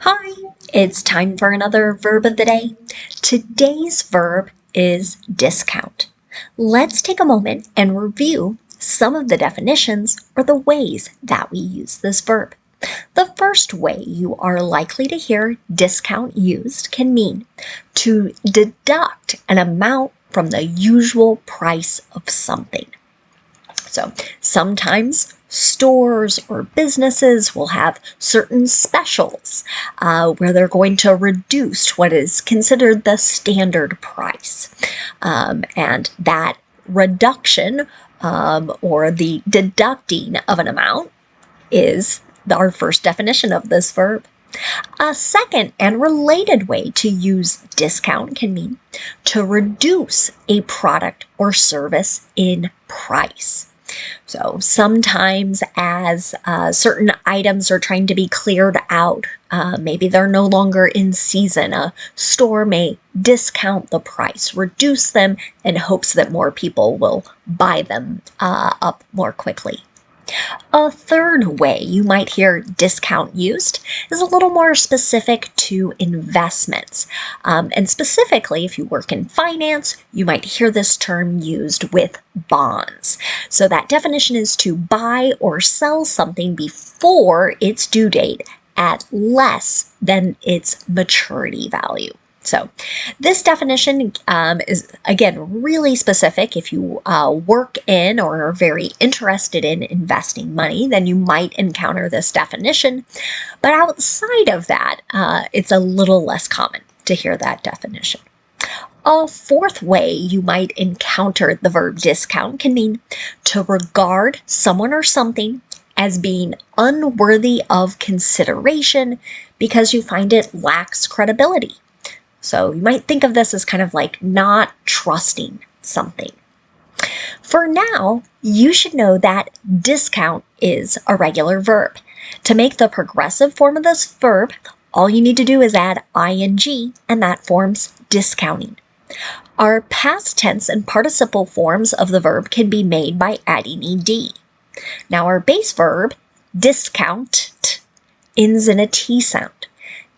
Hi, it's time for another verb of the day. Today's verb is discount. Let's take a moment and review some of the definitions or the ways that we use this verb. The first way you are likely to hear discount used can mean to deduct an amount from the usual price of something. So sometimes stores or businesses will have certain specials where they're going to reduce what is considered the standard price. And that reduction or the deducting of an amount is our first definition of this verb. A second and related way to use discount can mean to reduce a product or service in price. So sometimes as certain items are trying to be cleared out, maybe they're no longer in season, a store may discount the price, reduce them in hopes that more people will buy them up more quickly. A third way you might hear discount used is a little more specific to investments. And specifically, if you work in finance, you might hear this term used with bonds. So that definition is to buy or sell something before its due date at less than its maturity value. So this definition is, again, really specific. If you work in or are very interested in investing money, then you might encounter this definition. But outside of that, it's a little less common to hear that definition. A fourth way you might encounter the verb discount can mean to regard someone or something as being unworthy of consideration because you find it lacks credibility. So you might think of this as kind of like not trusting something. For now, you should know that discount is a regular verb. To make the progressive form of this verb, all you need to do is add ing, and that forms discounting. Our past tense and participle forms of the verb can be made by adding ed. Now our base verb, discount, ends in a T sound.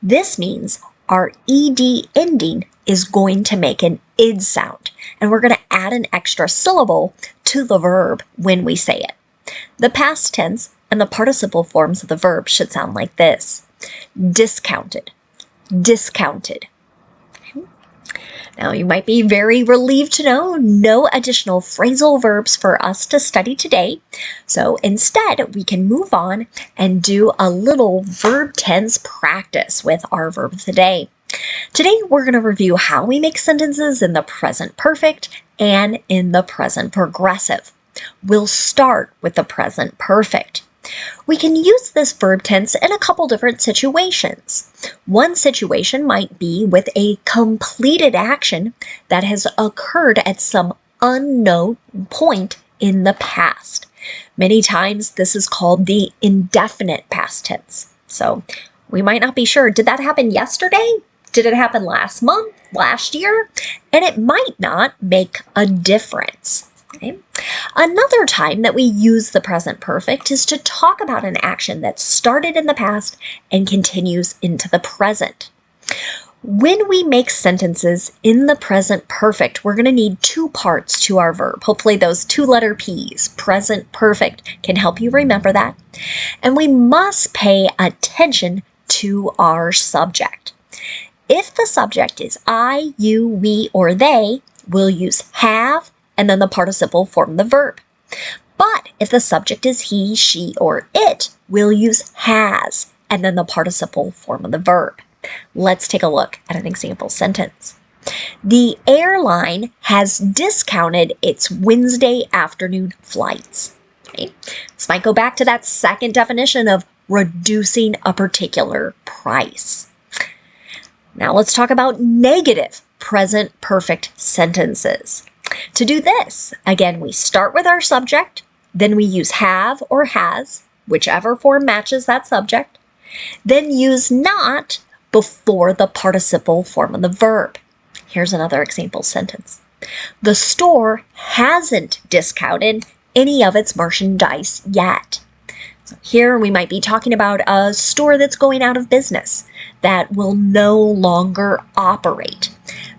This means our ed ending is going to make an id sound, and we're going to add an extra syllable to the verb when we say it. The past tense and the participle forms of the verb should sound like this: discounted, discounted. Now, you might be very relieved to know no additional phrasal verbs for us to study today. So instead, we can move on and do a little verb tense practice with our verb of the day. Today, we're going to review how we make sentences in the present perfect and in the present progressive. We'll start with the present perfect. We can use this verb tense in a couple different situations. One situation might be with a completed action that has occurred at some unknown point in the past. Many times this is called the indefinite past tense. So we might not be sure, did that happen yesterday? Did it happen last month, last year? And it might not make a difference. Okay. Another time that we use the present perfect is to talk about an action that started in the past and continues into the present. When we make sentences in the present perfect, we're going to need two parts to our verb. Hopefully those two-letter P's, present perfect, can help you remember that. And we must pay attention to our subject. If the subject is I, you, we, or they, we'll use have and then the participle form the verb. But if the subject is he, she, or it, we'll use has and then the participle form of the verb. Let's take a look at an example sentence. The airline has discounted its Wednesday afternoon flights. Okay. This might go back to that second definition of reducing a particular price. Now let's talk about negative present perfect sentences. To do this, again, we start with our subject, then we use have or has, whichever form matches that subject, then use not before the participle form of the verb. Here's another example sentence. The store hasn't discounted any of its merchandise yet. Here we might be talking about a store that's going out of business that will no longer operate.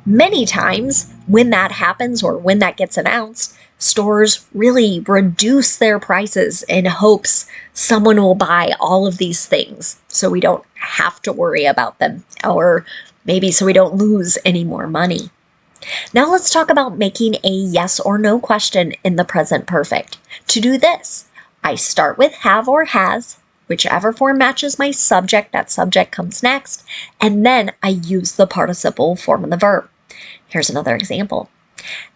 Many times when that happens or when that gets announced, stores really reduce their prices in hopes someone will buy all of these things so we don't have to worry about them, or maybe so we don't lose any more money. Now let's talk about making a yes or no question in the present perfect. To do this, I start with have or has, whichever form matches my subject, that subject comes next, and then I use the participle form of the verb. Here's another example.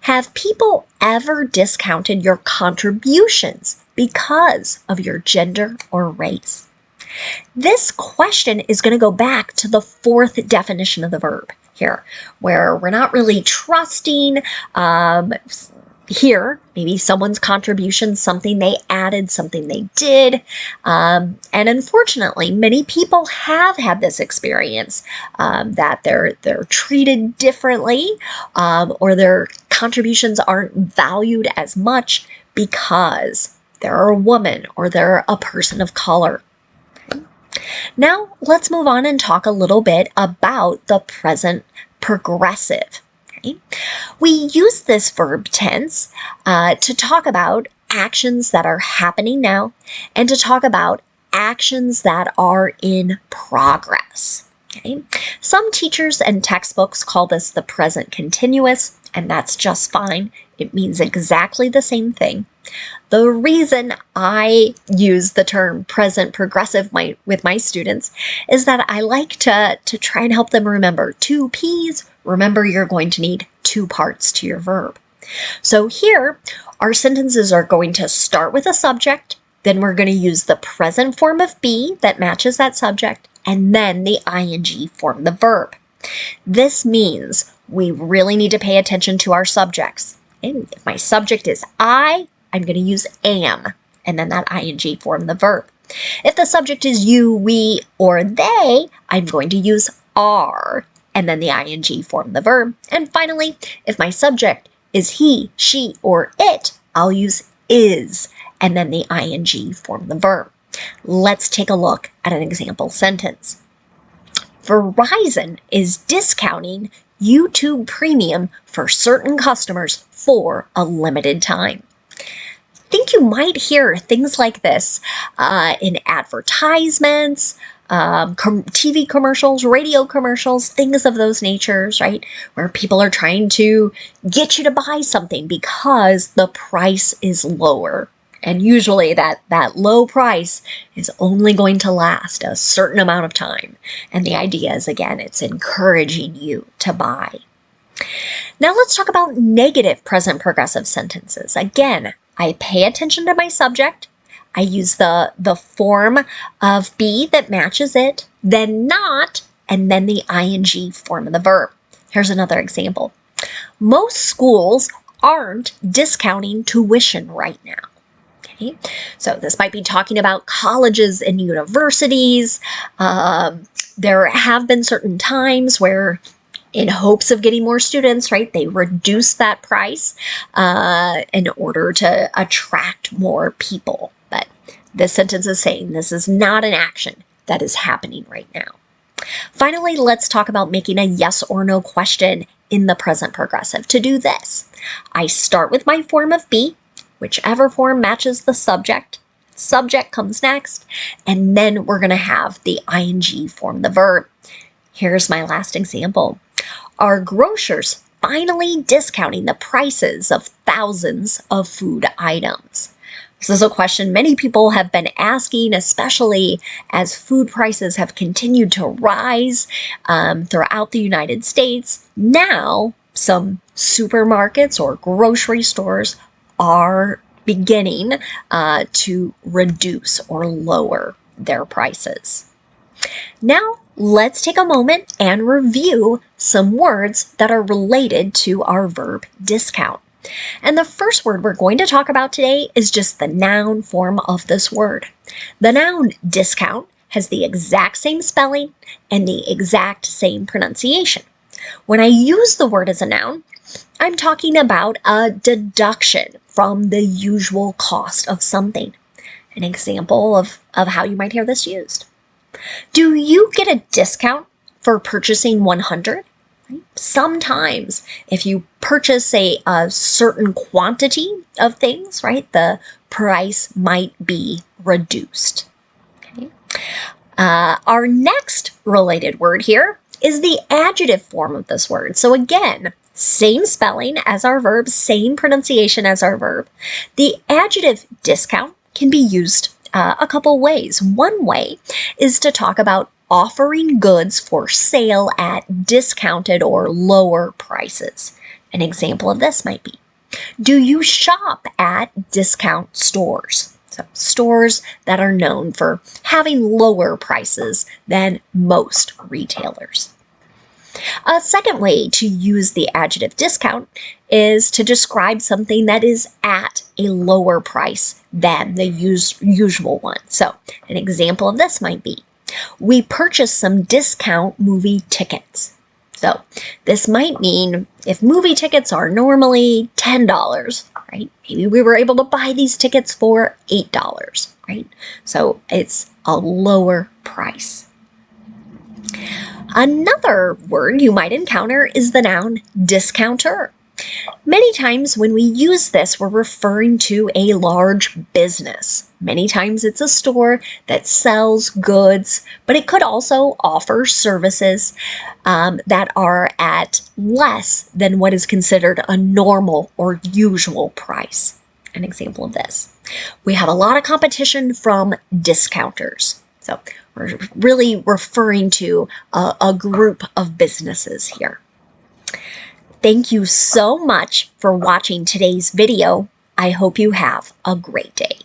Have people ever discounted your contributions because of your gender or race? This question is going to go back to the fourth definition of the verb here, where we're not really trusting here, maybe someone's contribution, something they added, something they did. And unfortunately, many people have had this experience that they're treated differently or their contributions aren't valued as much because they're a woman or they're a person of color. Now, let's move on and talk a little bit about the present progressive. Okay? We use this verb tense to talk about actions that are happening now and to talk about actions that are in progress. Okay? Some teachers and textbooks call this the present continuous, and that's just fine. It means exactly the same thing. The reason I use the term present progressive with my students is that I like to try and help them remember 2 P's. Remember, you're going to need 2 parts to your verb. So here, our sentences are going to start with a subject, then we're going to use the present form of be that matches that subject, and then the ing form the verb. This means we really need to pay attention to our subjects. And if my subject is I'm going to use am, and then that ing form the verb. If the subject is you, we, or they, I'm going to use are, and then the ing form the verb. And finally, if my subject is he, she, or it, I'll use is, and then the ing form the verb. Let's take a look at an example sentence. Verizon is discounting YouTube Premium for certain customers for a limited time. I think you might hear things like this in advertisements, TV commercials, radio commercials, things of those natures, right? Where people are trying to get you to buy something because the price is lower. And usually that low price is only going to last a certain amount of time. And the idea is, again, it's encouraging you to buy. Now let's talk about negative present progressive sentences. Again, I pay attention to my subject. I use the form of be that matches it, then not, and then the ing form of the verb. Here's another example. Most schools aren't discounting tuition right now. Okay, so this might be talking about colleges and universities. There have been certain times where, in hopes of getting more students, right, they reduce that price in order to attract more people. But this sentence is saying this is not an action that is happening right now. Finally, let's talk about making a yes or no question in the present progressive. To do this, I start with my form of be, whichever form matches the subject. Subject comes next, and then we're going to have the ing form the verb. Here's my last example. Are grocers finally discounting the prices of thousands of food items? This is a question many people have been asking, especially as food prices have continued to rise throughout the United States. Now, some supermarkets or grocery stores are beginning to reduce or lower their prices. Now, let's take a moment and review some words that are related to our verb discount. And the first word we're going to talk about today is just the noun form of this word. The noun discount has the exact same spelling and the exact same pronunciation. When I use the word as a noun, I'm talking about a deduction from the usual cost of something. An example of how you might hear this used. Do you get a discount for purchasing 100? Sometimes if you purchase a certain quantity of things, right, the price might be reduced. Okay. Our next related word here is the adjective form of this word. So again, same spelling as our verb, same pronunciation as our verb. The adjective discount can be used a couple ways. One way is to talk about offering goods for sale at discounted or lower prices. An example of this might be, do you shop at discount stores? So stores that are known for having lower prices than most retailers. A second way to use the adjective discount is to describe something that is at a lower price than the usual one. So an example of this might be, we purchased some discount movie tickets. So this might mean if movie tickets are normally $10, right? Maybe we were able to buy these tickets for $8, right? So it's a lower price. Another word you might encounter is the noun discounter. Many times when we use this, we're referring to a large business. Many times it's a store that sells goods, but it could also offer services that are at less than what is considered a normal or usual price. An example of this. We have a lot of competition from discounters. So we're really referring to a group of businesses here. Thank you so much for watching today's video. I hope you have a great day.